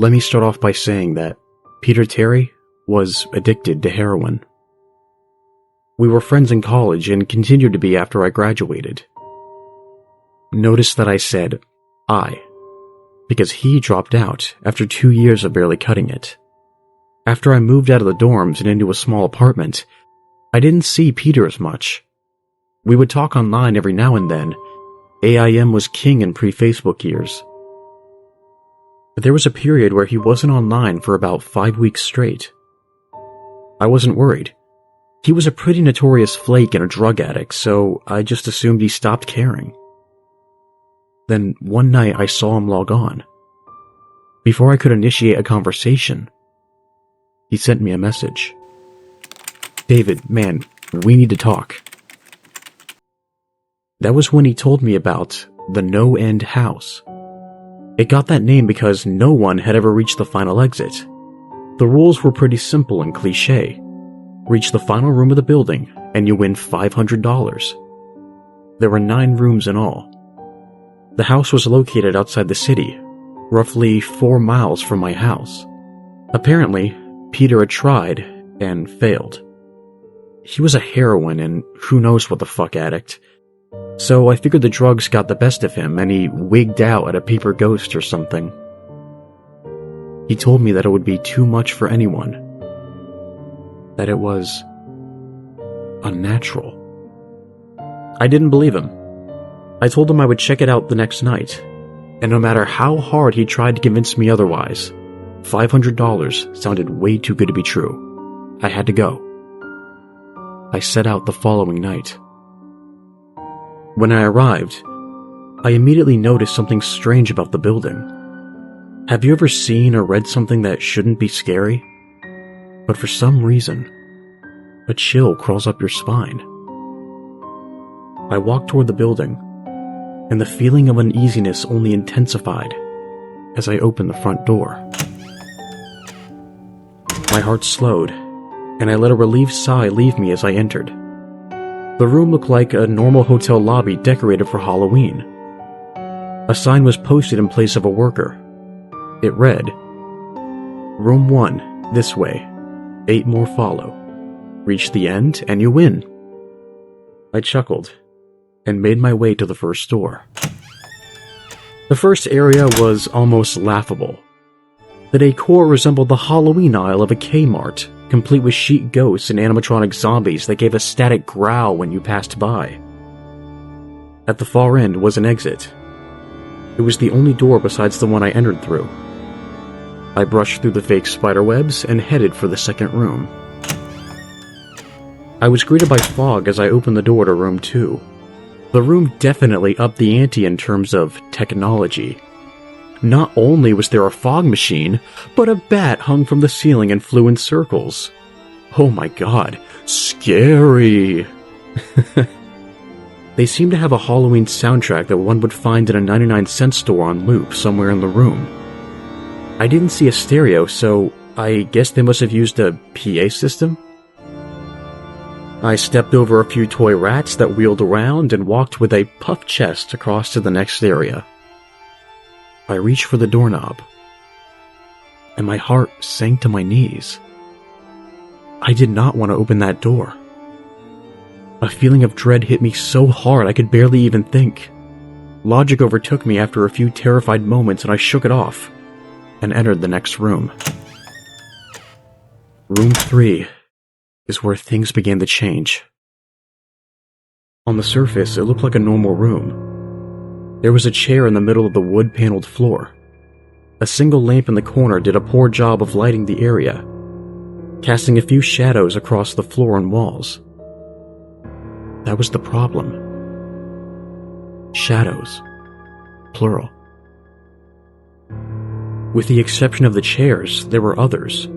Let me start off by saying that Peter Terry was addicted to heroin. We were friends in college and continued to be after I graduated. Notice that I said I, because he dropped out after 2 years of barely cutting it. After I moved out of the dorms and into a small apartment, I didn't see Peter as much. We would talk online every now and then. AIM was king in pre-Facebook years. But there was a period where he wasn't online for about 5 weeks straight. I wasn't worried. He was a pretty notorious flake and a drug addict, so I just assumed he stopped caring. Then one night I saw him log on. Before I could initiate a conversation, he sent me a message. "David, man, we need to talk." That was when he told me about the NoEnd House. It got that name because no one had ever reached the final exit. The rules were pretty simple and cliché. Reach the final room of the building and you win $500. There were 9 rooms in all. The house was located outside the city, roughly 4 miles from my house. Apparently, Peter had tried and failed. He was a heroin and who knows what the fuck addict. So I figured the drugs got the best of him and he wigged out at a paper ghost or something. He told me that it would be too much for anyone. That it was unnatural. I didn't believe him. I told him I would check it out the next night, and no matter how hard he tried to convince me otherwise, $500 sounded way too good to be true. I had to go. I set out the following night. When I arrived, I immediately noticed something strange about the building. Have you ever seen or read something that shouldn't be scary? But for some reason, a chill crawls up your spine. I walked toward the building, and the feeling of uneasiness only intensified as I opened the front door. My heart slowed, and I let a relieved sigh leave me as I entered. The room looked like a normal hotel lobby decorated for Halloween. A sign was posted in place of a worker. It read, "Room 1, this way. 8 more follow. Reach the end and you win." I chuckled and made my way to the first door. The first area was almost laughable. The decor resembled the Halloween aisle of a Kmart, complete with sheet ghosts and animatronic zombies that gave a static growl when you passed by. At the far end was an exit. It was the only door besides the one I entered through. I brushed through the fake spiderwebs and headed for the second room. I was greeted by fog as I opened the door to room 2. The room definitely upped the ante in terms of technology. Not only was there a fog machine, but a bat hung from the ceiling and flew in circles. Oh my god, scary! They seemed to have a Halloween soundtrack that one would find in a 99-cent store on loop somewhere in the room. I didn't see a stereo, so I guess they must have used a PA system? I stepped over a few toy rats that wheeled around and walked with a puffed chest across to the next area. I reached for the doorknob, and my heart sank to my knees. I did not want to open that door. A feeling of dread hit me so hard I could barely even think. Logic overtook me after a few terrified moments and I shook it off and entered the next room. Room 3 is where things began to change. On the surface, it looked like a normal room. There was a chair in the middle of the wood-paneled floor. A single lamp in the corner did a poor job of lighting the area, casting a few shadows across the floor and walls. That was the problem. Shadows. Plural. With the exception of the chairs, there were others.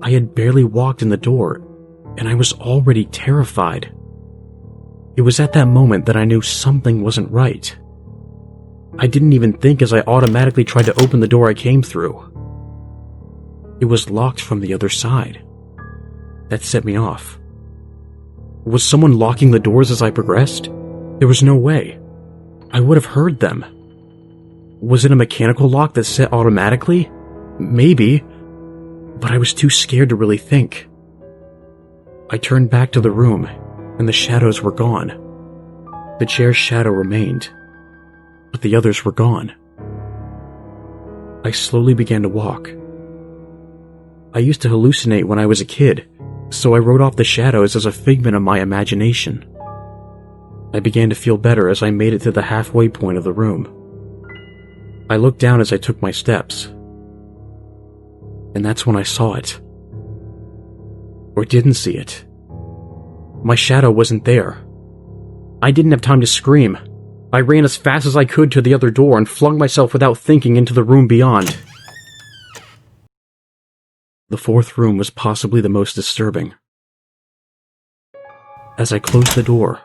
I had barely walked in the door, and I was already terrified. It was at that moment that I knew something wasn't right. I didn't even think as I automatically tried to open the door I came through. It was locked from the other side. That set me off. Was someone locking the doors as I progressed? There was no way. I would have heard them. Was it a mechanical lock that set automatically? Maybe, but I was too scared to really think. I turned back to the room, and the shadows were gone. The chair's shadow remained, but the others were gone. I slowly began to walk. I used to hallucinate when I was a kid, so I wrote off the shadows as a figment of my imagination. I began to feel better as I made it to the halfway point of the room. I looked down as I took my steps, and that's when I saw it. Or didn't see it. My shadow wasn't there. I didn't have time to scream. I ran as fast as I could to the other door and flung myself without thinking into the room beyond. The fourth room was possibly the most disturbing. As I closed the door,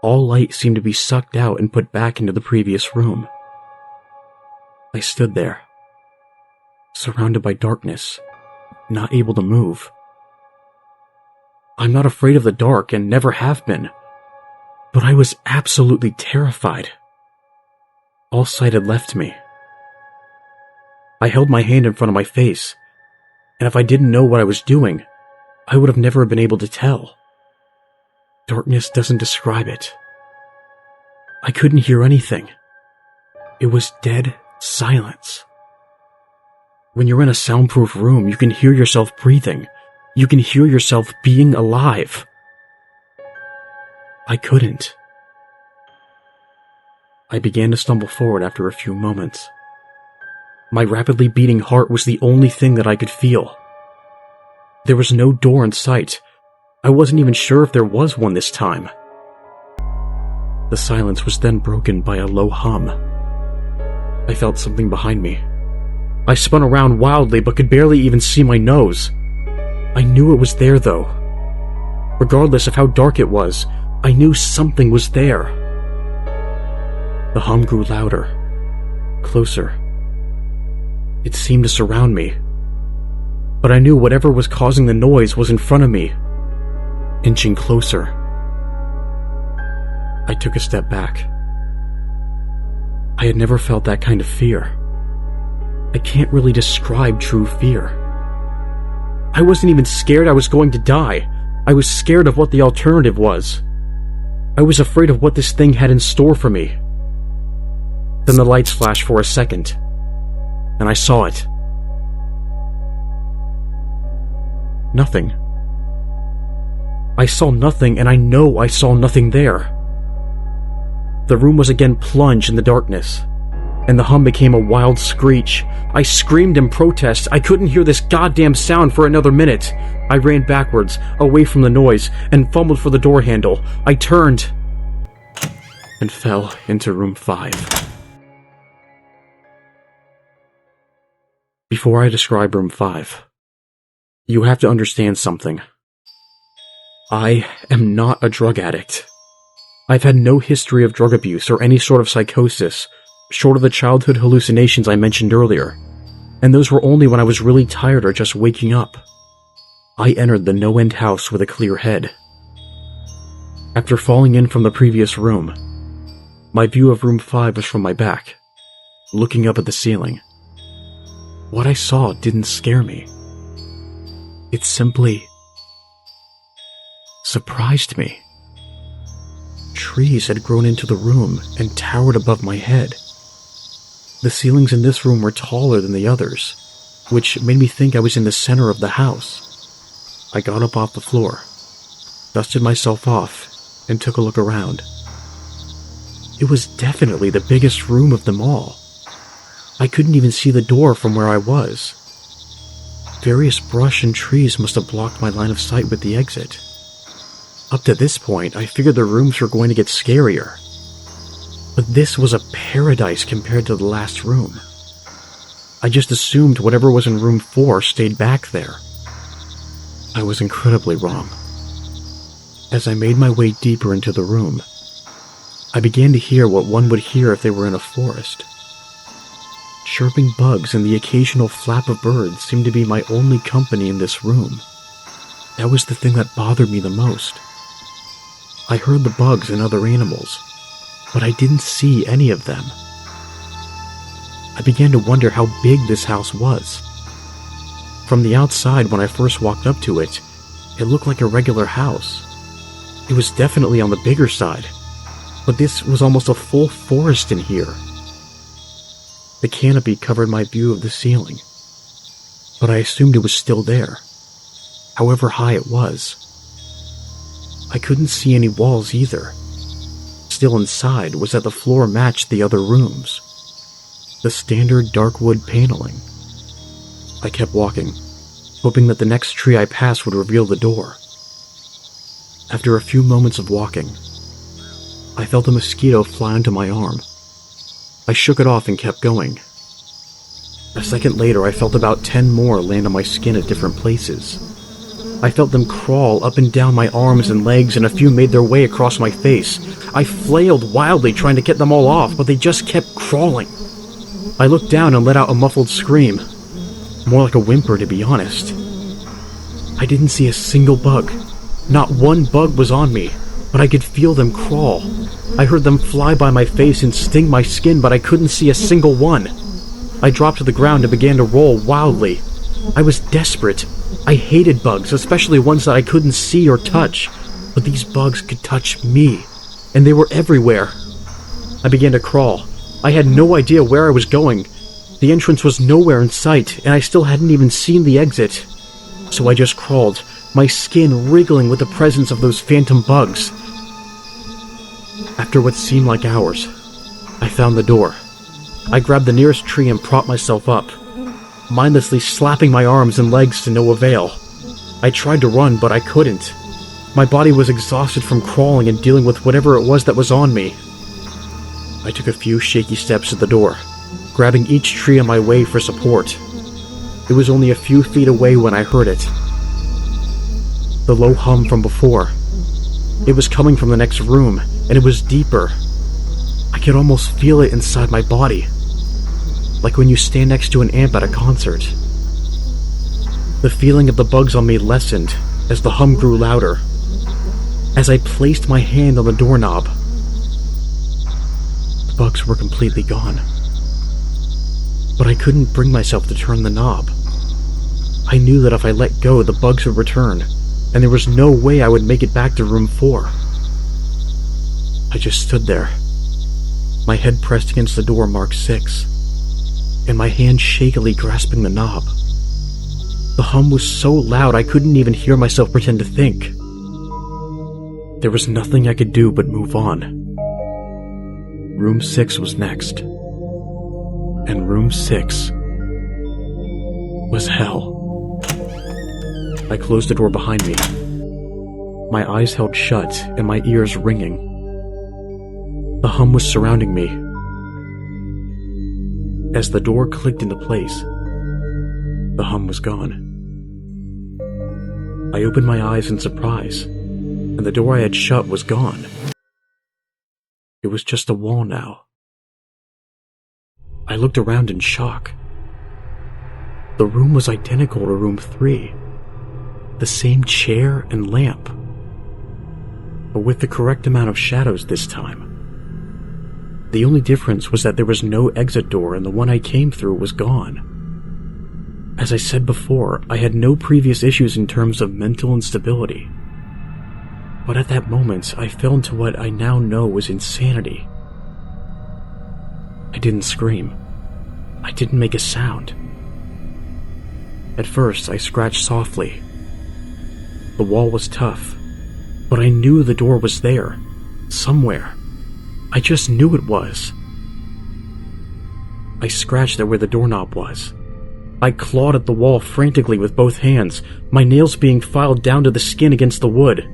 all light seemed to be sucked out and put back into the previous room. I stood there, surrounded by darkness, not able to move. I'm not afraid of the dark and never have been, but I was absolutely terrified. All sight had left me. I held my hand in front of my face, and if I didn't know what I was doing, I would have never been able to tell. Darkness doesn't describe it. I couldn't hear anything. It was dead silence. When you're in a soundproof room, you can hear yourself breathing. You can hear yourself being alive. I couldn't. I began to stumble forward after a few moments. My rapidly beating heart was the only thing that I could feel. There was no door in sight. I wasn't even sure if there was one this time. The silence was then broken by a low hum. I felt something behind me. I spun around wildly but could barely even see my nose. I knew it was there though. Regardless of how dark it was, I knew something was there. The hum grew louder, closer. It seemed to surround me. But I knew whatever was causing the noise was in front of me, inching closer. I took a step back. I had never felt that kind of fear. I can't really describe true fear. I wasn't even scared I was going to die. I was scared of what the alternative was. I was afraid of what this thing had in store for me. Then the lights flashed for a second, and I saw it. Nothing. I saw nothing, and I know I saw nothing there. The room was again plunged in the darkness, and the hum became a wild screech. I screamed in protest. I couldn't hear this goddamn sound for another minute. I ran backwards, away from the noise, and fumbled for the door handle. I turned and fell into room 5. Before I describe room 5, you have to understand something. I am not a drug addict. I've had no history of drug abuse or any sort of psychosis, short of the childhood hallucinations I mentioned earlier, and those were only when I was really tired or just waking up. I entered the NoEnd House with a clear head. After falling in from the previous room, my view of room 5 was from my back, looking up at the ceiling. What I saw didn't scare me. It simply surprised me. Trees had grown into the room and towered above my head. The ceilings in this room were taller than the others, which made me think I was in the center of the house. I got up off the floor, dusted myself off, and took a look around. It was definitely the biggest room of them all. I couldn't even see the door from where I was. Various brush and trees must have blocked my line of sight with the exit. Up to this point, I figured the rooms were going to get scarier. But this was a paradise compared to the last room. I just assumed whatever was in room 4 stayed back there. I was incredibly wrong. As I made my way deeper into the room, I began to hear what one would hear if they were in a forest. Chirping bugs and the occasional flap of birds seemed to be my only company in this room. That was the thing that bothered me the most. I heard the bugs and other animals, but I didn't see any of them. I began to wonder how big this house was. From the outside, when I first walked up to it, it looked like a regular house. It was definitely on the bigger side, but this was almost a full forest in here. The canopy covered my view of the ceiling, but I assumed it was still there, however high it was. I couldn't see any walls either. Still inside was that the floor matched the other rooms. The standard dark wood paneling. I kept walking, hoping that the next tree I passed would reveal the door. After a few moments of walking, I felt a mosquito fly onto my arm. I shook it off and kept going. A second later, I felt about 10 more land on my skin at different places. I felt them crawl up and down my arms and legs, and a few made their way across my face. I flailed wildly trying to get them all off, but they just kept crawling. I looked down and let out a muffled scream. More like a whimper, to be honest. I didn't see a single bug. Not one bug was on me, but I could feel them crawl. I heard them fly by my face and sting my skin, but I couldn't see a single one. I dropped to the ground and began to roll wildly. I was desperate. I hated bugs, especially ones that I couldn't see or touch. But these bugs could touch me, and they were everywhere. I began to crawl. I had no idea where I was going. The entrance was nowhere in sight, and I still hadn't even seen the exit. So I just crawled, my skin wriggling with the presence of those phantom bugs. After what seemed like hours, I found the door. I grabbed the nearest tree and propped myself up, mindlessly slapping my arms and legs to no avail. I tried to run, but I couldn't. My body was exhausted from crawling and dealing with whatever it was that was on me. I took a few shaky steps to the door, grabbing each tree on my way for support. It was only a few feet away when I heard it. The low hum from before. It was coming from the next room, and it was deeper. I could almost feel it inside my body, like when you stand next to an amp at a concert. The feeling of the bugs on me lessened as the hum grew louder. As I placed my hand on the doorknob, the bugs were completely gone. But I couldn't bring myself to turn the knob. I knew that if I let go, the bugs would return, and there was no way I would make it back to room 4. I just stood there, my head pressed against the door marked 6, and my hand shakily grasping the knob. The hum was so loud I couldn't even hear myself pretend to think. There was nothing I could do but move on. Room 6 was next. And room 6 was hell. I closed the door behind me, my eyes held shut and my ears ringing. The hum was surrounding me. As the door clicked into place, the hum was gone. I opened my eyes in surprise, and the door I had shut was gone. It was just a wall now. I looked around in shock. The room was identical to room 3. The same chair and lamp, but with the correct amount of shadows this time. The only difference was that there was no exit door and the one I came through was gone. As I said before, I had no previous issues in terms of mental instability. But at that moment, I fell into what I now know was insanity. I didn't scream. I didn't make a sound. At first, I scratched softly. The wall was tough, but I knew the door was there, somewhere. I just knew it was. I scratched at where the doorknob was. I clawed at the wall frantically with both hands, my nails being filed down to the skin against the wood.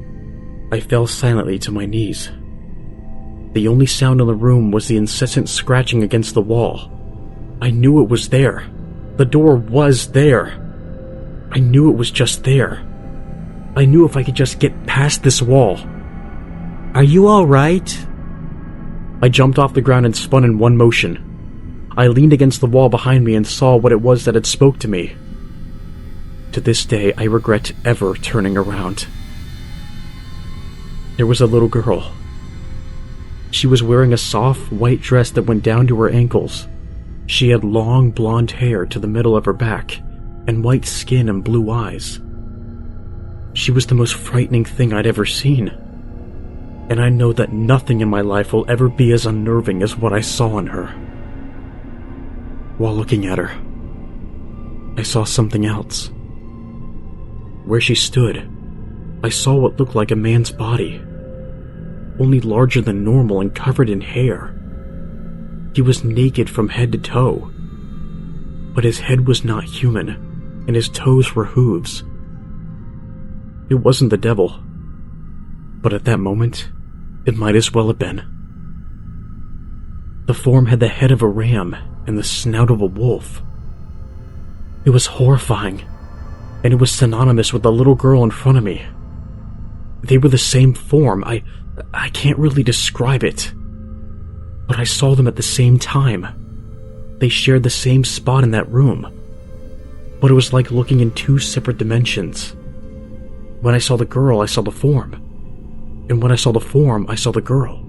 I fell silently to my knees. The only sound in the room was the incessant scratching against the wall. I knew it was there. The door was there. I knew it was just there. I knew if I could just get past this wall. "Are you all right?" I jumped off the ground and spun in one motion. I leaned against the wall behind me and saw what it was that had spoke to me. To this day, I regret ever turning around. There was a little girl. She was wearing a soft, white dress that went down to her ankles. She had long blonde hair to the middle of her back, and white skin and blue eyes. She was the most frightening thing I'd ever seen, and I know that nothing in my life will ever be as unnerving as what I saw in her. While looking at her, I saw something else. Where she stood, I saw what looked like a man's body, only larger than normal and covered in hair. He was naked from head to toe, but his head was not human, and his toes were hooves. It wasn't the devil, but at that moment, it might as well have been. The form had the head of a ram and the snout of a wolf. It was horrifying, and it was synonymous with the little girl in front of me. They were the same form. I can't really describe it, but I saw them at the same time. They shared the same spot in that room, but it was like looking in two separate dimensions. When I saw the girl, I saw the form, and when I saw the form, I saw the girl.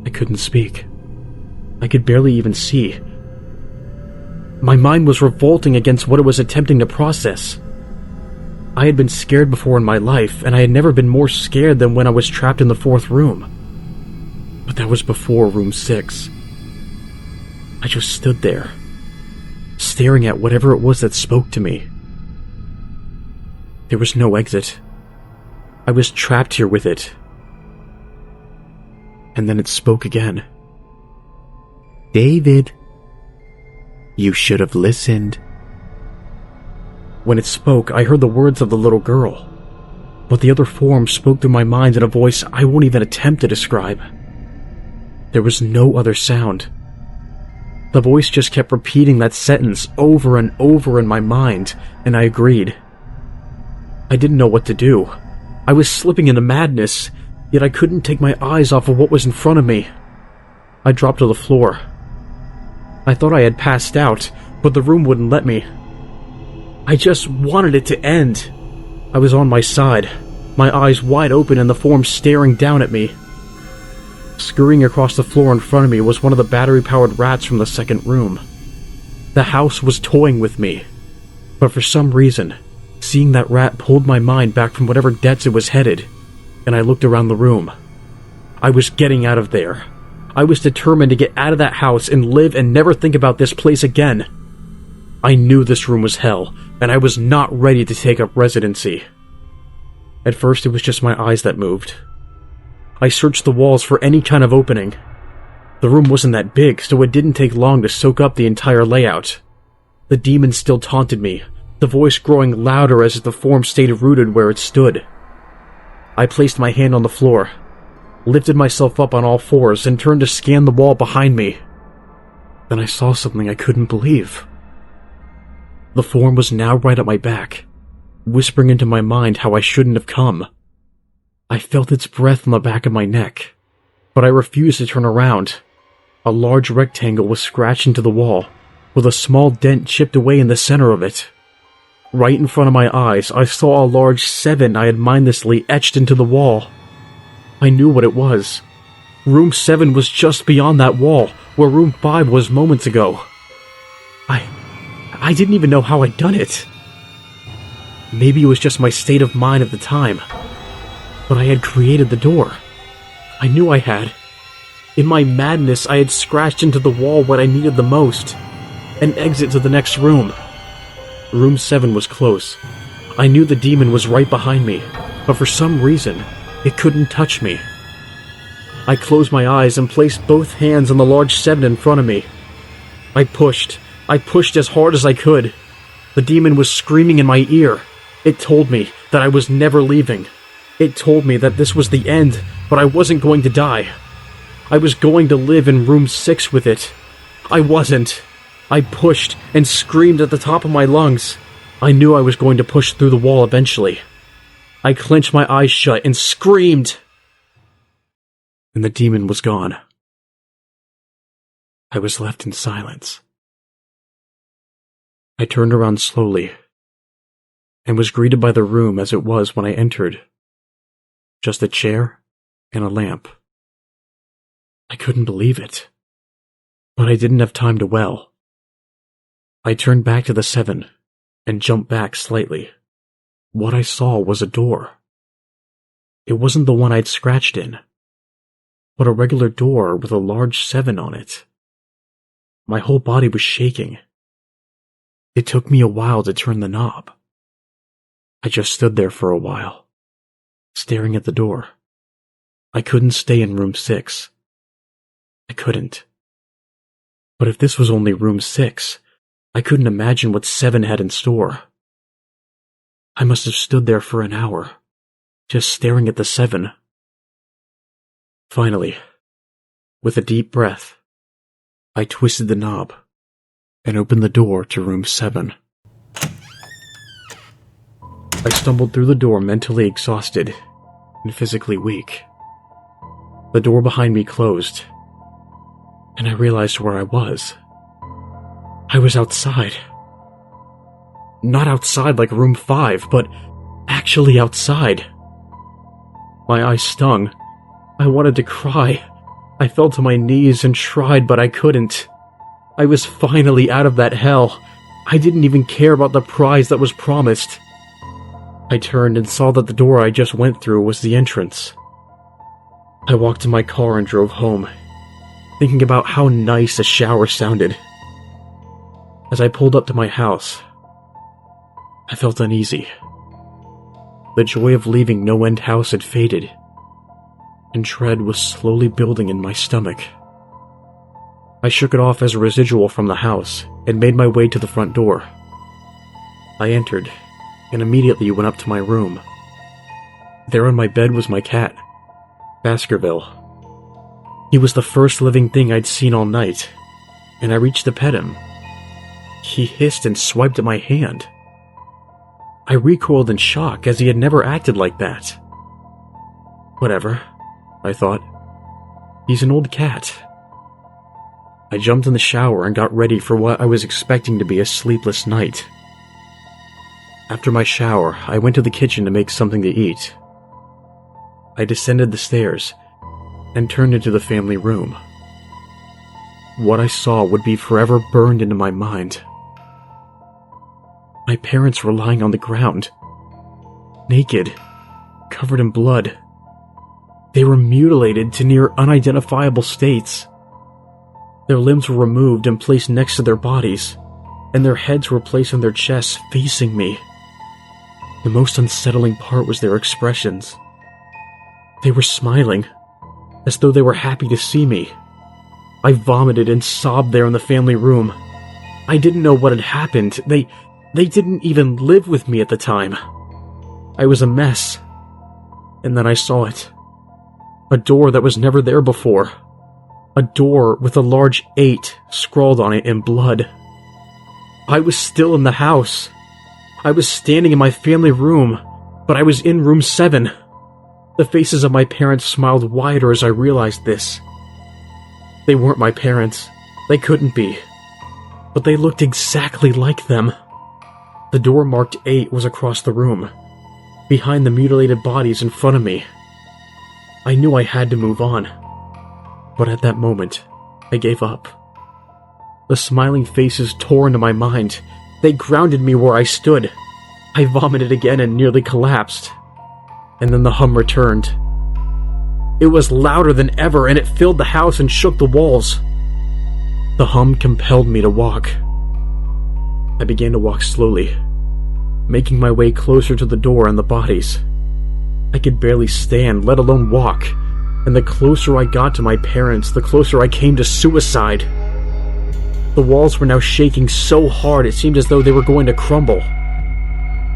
I couldn't speak. I could barely even see. My mind was revolting against what it was attempting to process. I had been scared before in my life, and I had never been more scared than when I was trapped in the 4th room. But that was before room 6. I just stood there, staring at whatever it was that spoke to me. There was no exit. I was trapped here with it. And then it spoke again. "David, you should have listened." When it spoke, I heard the words of the little girl, but the other form spoke through my mind in a voice I won't even attempt to describe. There was no other sound. The voice just kept repeating that sentence over and over in my mind, and I agreed. I didn't know what to do. I was slipping into madness, yet I couldn't take my eyes off of what was in front of me. I dropped to the floor. I thought I had passed out, but the room wouldn't let me. I just wanted it to end. I was on my side, my eyes wide open and the form staring down at me. Scurrying across the floor in front of me was one of the battery-powered rats from the 2nd room. The house was toying with me, but for some reason, seeing that rat pulled my mind back from whatever debts it was headed, and I looked around the room. I was getting out of there. I was determined to get out of that house and live and never think about this place again. I knew this room was hell, and I was not ready to take up residency. At first, it was just my eyes that moved. I searched the walls for any kind of opening. The room wasn't that big, so it didn't take long to soak up the entire layout. The demon still taunted me, the voice growing louder as the form stayed rooted where it stood. I placed my hand on the floor, lifted myself up on all fours, and turned to scan the wall behind me. Then I saw something I couldn't believe. The form was now right at my back, whispering into my mind how I shouldn't have come. I felt its breath on the back of my neck, but I refused to turn around. A large rectangle was scratched into the wall, with a small dent chipped away in the center of it. Right in front of my eyes, I saw a large 7 I had mindlessly etched into the wall. I knew what it was. Room 7 was just beyond that wall, where room 5 was moments ago. I didn't even know how I'd done it. Maybe it was just my state of mind at the time, but I had created the door. I knew I had. In my madness, I had scratched into the wall what I needed the most, an exit to the next room. Room 7 was close. I knew the demon was right behind me, but for some reason, it couldn't touch me. I closed my eyes and placed both hands on the large 7 in front of me. I pushed as hard as I could. The demon was screaming in my ear. It told me that I was never leaving. It told me that this was the end, but I wasn't going to die. I was going to live in room 6 with it. I wasn't. I pushed and screamed at the top of my lungs. I knew I was going to push through the wall eventually. I clenched my eyes shut and screamed. And the demon was gone. I was left in silence. I turned around slowly and was greeted by the room as it was when I entered. Just a chair and a lamp. I couldn't believe it. But I didn't have time to well. I turned back to the 7 and jumped back slightly. What I saw was a door. It wasn't the one I'd scratched in, but a regular door with a large 7 on it. My whole body was shaking. It took me a while to turn the knob. I just stood there for a while, staring at the door. I couldn't stay in room 6. I couldn't. But if this was only room 6, I couldn't imagine what 7 had in store. I must have stood there for an hour, just staring at the 7. Finally, with a deep breath, I twisted the knob and opened the door to room 7. I stumbled through the door mentally exhausted and physically weak. The door behind me closed, and I realized where I was. I was outside. Not outside like room 5, but actually outside. My eyes stung. I wanted to cry. I fell to my knees and tried, but I couldn't. I was finally out of that hell. I didn't even care about the prize that was promised. I turned and saw that the door I just went through was the entrance. I walked to my car and drove home, thinking about how nice a shower sounded. As I pulled up to my house, I felt uneasy. The joy of leaving NoEnd House had faded, and dread was slowly building in my stomach. I shook it off as a residual from the house and made my way to the front door. I entered and immediately went up to my room. There on my bed was my cat, Baskerville. He was the first living thing I'd seen all night, and I reached to pet him. He hissed and swiped at my hand. I recoiled in shock, as he had never acted like that. Whatever, I thought. He's an old cat. I jumped in the shower and got ready for what I was expecting to be a sleepless night. After my shower, I went to the kitchen to make something to eat. I descended the stairs and turned into the family room. What I saw would be forever burned into my mind. My parents were lying on the ground, naked, covered in blood. They were mutilated to near unidentifiable states. Their limbs were removed and placed next to their bodies, and their heads were placed on their chests facing me. The most unsettling part was their expressions. They were smiling, as though they were happy to see me. I vomited and sobbed there in the family room. I didn't know what had happened. They didn't even live with me at the time. I was a mess. And then I saw it. A door that was never there before. A door with a large 8 scrawled on it in blood. I was still in the house. I was standing in my family room, but I was in room 7. The faces of my parents smiled wider as I realized this. They weren't my parents. They couldn't be. But they looked exactly like them. The door marked 8 was across the room, behind the mutilated bodies in front of me. I knew I had to move on, but at that moment, I gave up. The smiling faces tore into my mind. They grounded me where I stood. I vomited again and nearly collapsed. And then the hum returned. It was louder than ever, and it filled the house and shook the walls. The hum compelled me to walk. I began to walk slowly, making my way closer to the door and the bodies. I could barely stand, let alone walk, and the closer I got to my parents, the closer I came to suicide. The walls were now shaking so hard it seemed as though they were going to crumble.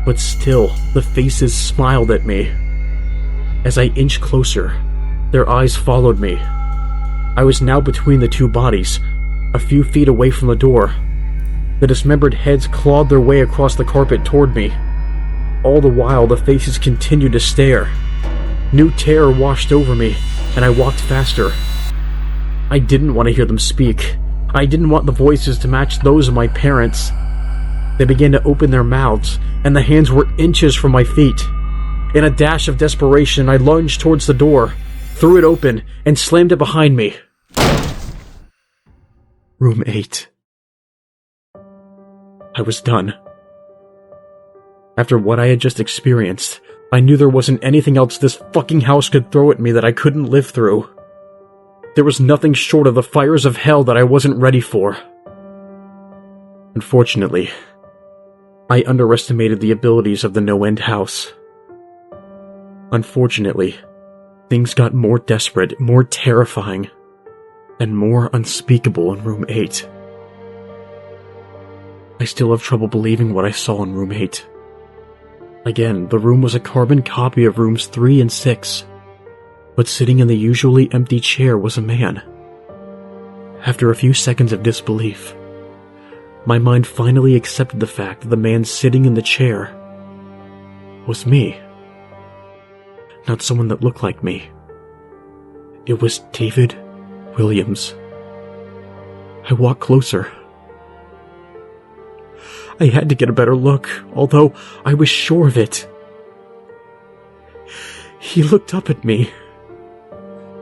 But still, the faces smiled at me. As I inched closer, their eyes followed me. I was now between the two bodies, a few feet away from the door. The dismembered heads clawed their way across the carpet toward me. All the while, the faces continued to stare. New terror washed over me, and I walked faster. I didn't want to hear them speak. I didn't want the voices to match those of my parents. They began to open their mouths, and the hands were inches from my feet. In a dash of desperation, I lunged towards the door, threw it open, and slammed it behind me. Room 8. I was done. After what I had just experienced, I knew there wasn't anything else this fucking house could throw at me that I couldn't live through. There was nothing short of the fires of hell that I wasn't ready for. Unfortunately, I underestimated the abilities of the NoEnd House. Unfortunately, things got more desperate, more terrifying, and more unspeakable in Room 8. I still have trouble believing what I saw in Room 8. Again, the room was a carbon copy of Rooms 3 and 6, but sitting in the usually empty chair was a man. After a few seconds of disbelief, my mind finally accepted the fact that the man sitting in the chair was me. Not someone that looked like me. It was David Williams. I walked closer. I had to get a better look, although I was sure of it. He looked up at me,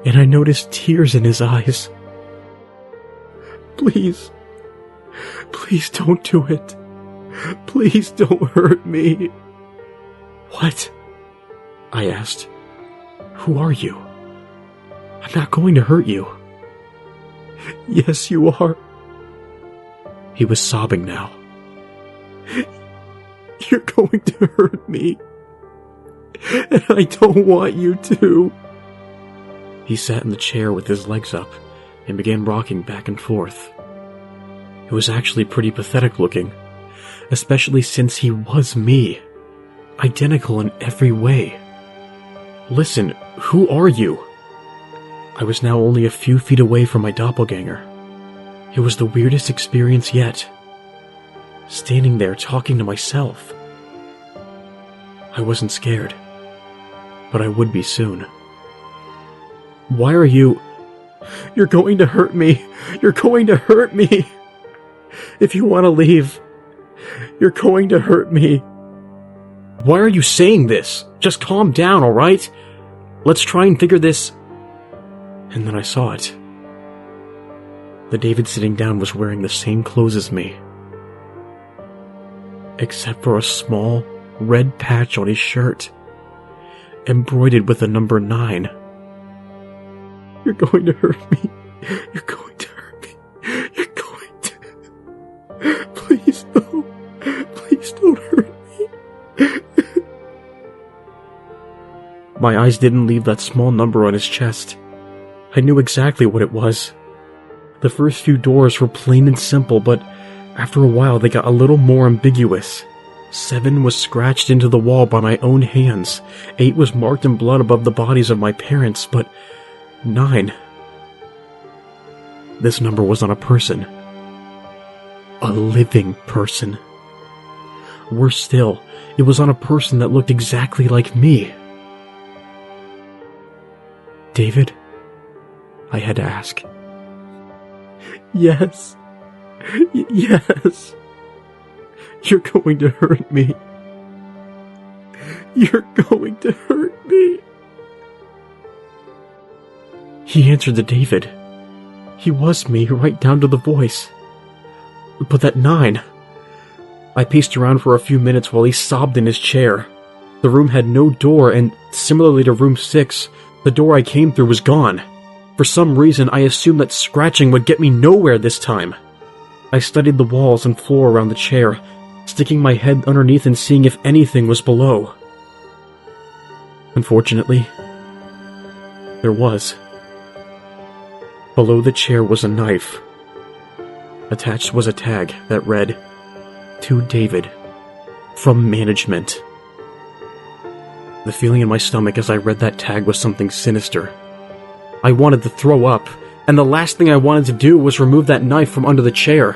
and I noticed tears in his eyes. Please don't do it. Please don't hurt me. What? I asked. Who are you? I'm not going to hurt you. Yes, you are. He was sobbing now. You're going to hurt me. And I don't want you to. He sat in the chair with his legs up and began rocking back and forth. It was actually pretty pathetic looking, especially since he was me, identical in every way. Listen, who are you? I was now only a few feet away from my doppelganger. It was the weirdest experience yet. Standing there talking to myself. I wasn't scared, but I would be soon. Why are you... You're going to hurt me. You're going to hurt me. If you want to leave, you're going to hurt me. Why are you saying this? Just calm down, alright? Let's try and figure this... And then I saw it. The David sitting down was wearing the same clothes as me, except for a small red patch on his shirt, embroidered with the number 9. You're going to hurt me. You're going to hurt me. You're going to... Please don't. Please don't hurt me. My eyes didn't leave that small number on his chest. I knew exactly what it was. The first few doors were plain and simple, but after a while they got a little more ambiguous. 7 was scratched into the wall by my own hands. 8 was marked in blood above the bodies of my parents, but 9... This number was on a person. A living person. Worse still, it was on a person that looked exactly like me. David? I had to ask. Yes. Yes. You're going to hurt me. You're going to hurt me. He answered to David. He was me, right down to the voice. But that 9... I paced around for a few minutes while he sobbed in his chair. The room had no door, and similarly to room 6, the door I came through was gone. For some reason, I assumed that scratching would get me nowhere this time. I studied the walls and floor around the chair, sticking my head underneath and seeing if anything was below. Unfortunately, there was. Below the chair was a knife. Attached was a tag that read, "To David, from management." The feeling in my stomach as I read that tag was something sinister. I wanted to throw up, and the last thing I wanted to do was remove that knife from under the chair.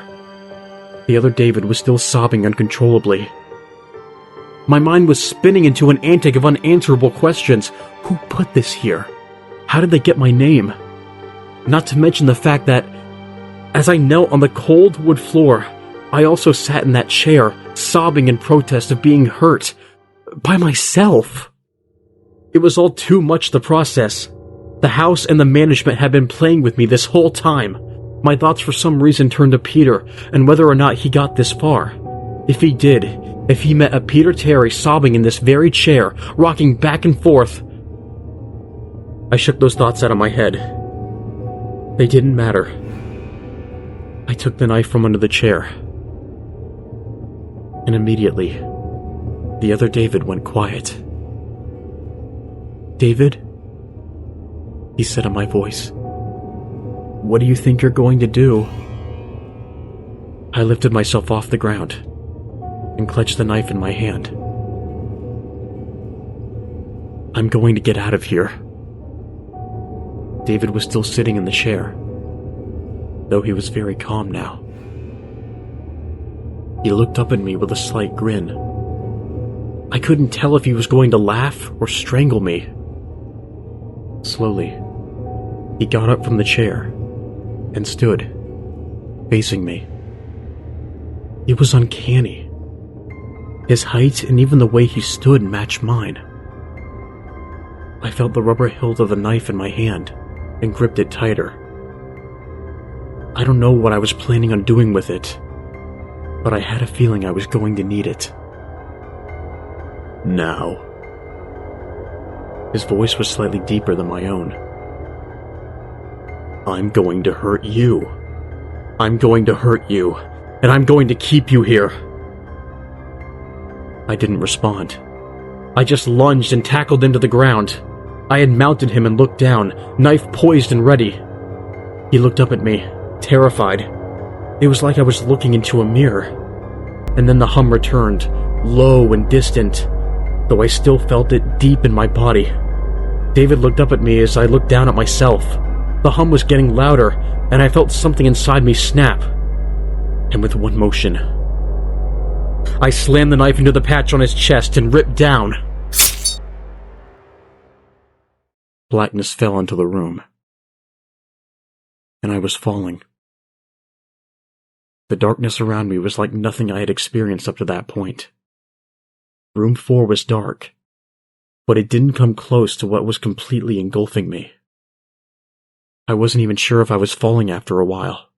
The other David was still sobbing uncontrollably. My mind was spinning into an antic of unanswerable questions. Who put this here? How did they get my name? Not to mention the fact that, as I knelt on the cold wood floor, I also sat in that chair, sobbing in protest of being hurt. By myself. It was all too much to process. The house and the management had been playing with me this whole time. My thoughts for some reason turned to Peter and whether or not he got this far. If he did, if he met a Peter Terry sobbing in this very chair, rocking back and forth. I shook those thoughts out of my head. They didn't matter. I took the knife from under the chair. And immediately, the other David went quiet. "David?" he said in my voice. "What do you think you're going to do?" I lifted myself off the ground and clutched the knife in my hand. "I'm going to get out of here." David was still sitting in the chair, though he was very calm now. He looked up at me with a slight grin. I couldn't tell if he was going to laugh or strangle me. Slowly, he got up from the chair and stood, facing me. It was uncanny. His height and even the way he stood matched mine. I felt the rubber hilt of the knife in my hand and gripped it tighter. I don't know what I was planning on doing with it, but I had a feeling I was going to need it. "Now." His voice was slightly deeper than my own. "I'm going to hurt you. I'm going to hurt you, and I'm going to keep you here." I didn't respond. I just lunged and tackled him to the ground. I had mounted him and looked down, knife poised and ready. He looked up at me, terrified. It was like I was looking into a mirror. And then the hum returned, low and distant, though I still felt it deep in my body. David looked up at me as I looked down at myself. The hum was getting louder, and I felt something inside me snap. And with one motion, I slammed the knife into the patch on his chest and ripped down. Blackness fell into the room, and I was falling. The darkness around me was like nothing I had experienced up to that point. Room 4 was dark, but it didn't come close to what was completely engulfing me. I wasn't even sure if I was falling after a while.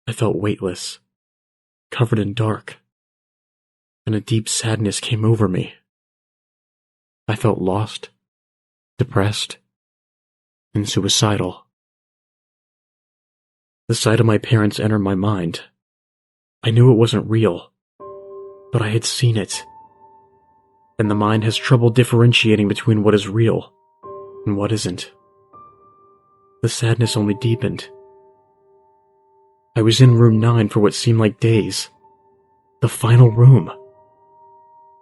I felt weightless, covered in dark, and a deep sadness came over me. I felt lost, depressed, and suicidal. The sight of my parents entered my mind. I knew it wasn't real, but I had seen it. And the mind has trouble differentiating between what is real and what isn't. The sadness only deepened. I was in room 9 for what seemed like days. The final room.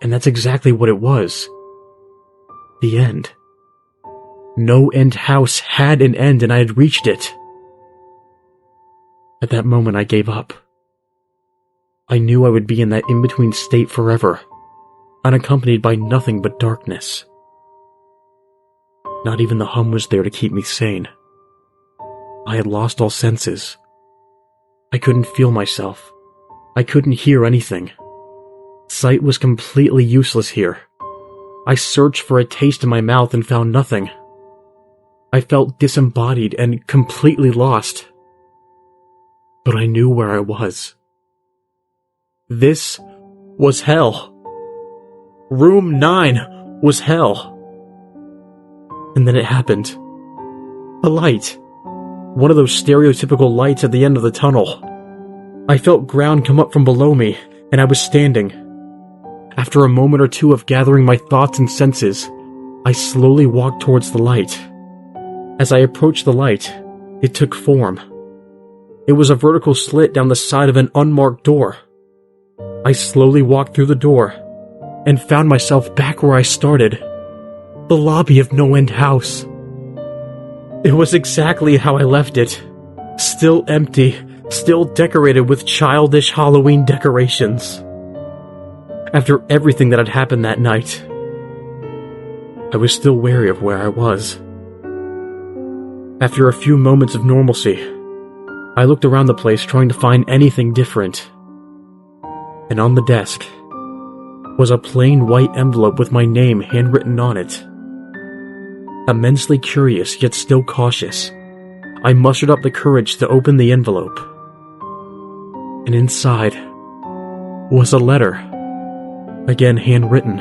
And that's exactly what it was. The end. NoEnd House had an end, and I had reached it. At that moment, I gave up. I knew I would be in that in-between state forever, unaccompanied by nothing but darkness. Not even the hum was there to keep me sane. I had lost all senses. I couldn't feel myself. I couldn't hear anything. Sight was completely useless here. I searched for a taste in my mouth and found nothing. I felt disembodied and completely lost. But I knew where I was. This was hell. Room 9 was hell. And then it happened. A light. One of those stereotypical lights at the end of the tunnel. I felt ground come up from below me, and I was standing. After a moment or two of gathering my thoughts and senses, I slowly walked towards the light. As I approached the light, it took form. It was a vertical slit down the side of an unmarked door. I slowly walked through the door, and found myself back where I started. The lobby of NoEnd House. It was exactly how I left it. Still empty, still decorated with childish Halloween decorations. After everything that had happened that night, I was still wary of where I was. After a few moments of normalcy, I looked around the place trying to find anything different. And on the desk was a plain white envelope with my name handwritten on it. Immensely curious, yet still cautious, I mustered up the courage to open the envelope. And inside was a letter, again handwritten.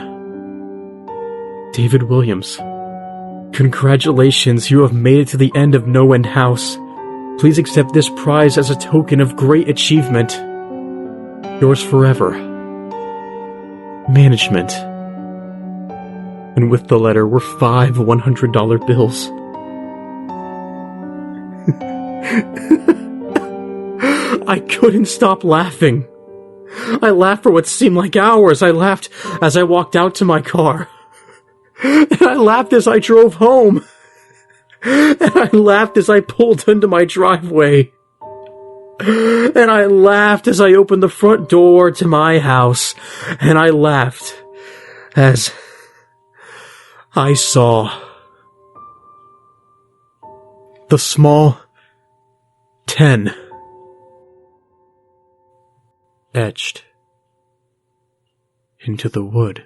David Williams, congratulations, you have made it to the end of NoEnd House. Please accept this prize as a token of great achievement. Yours forever, Management. And with the letter were 5 $100 bills. I couldn't stop laughing. I laughed for what seemed like hours. I laughed as I walked out to my car. And I laughed as I drove home. And I laughed as I pulled into my driveway. And I laughed as I opened the front door to my house. And I laughed as I saw the small 10 etched into the wood.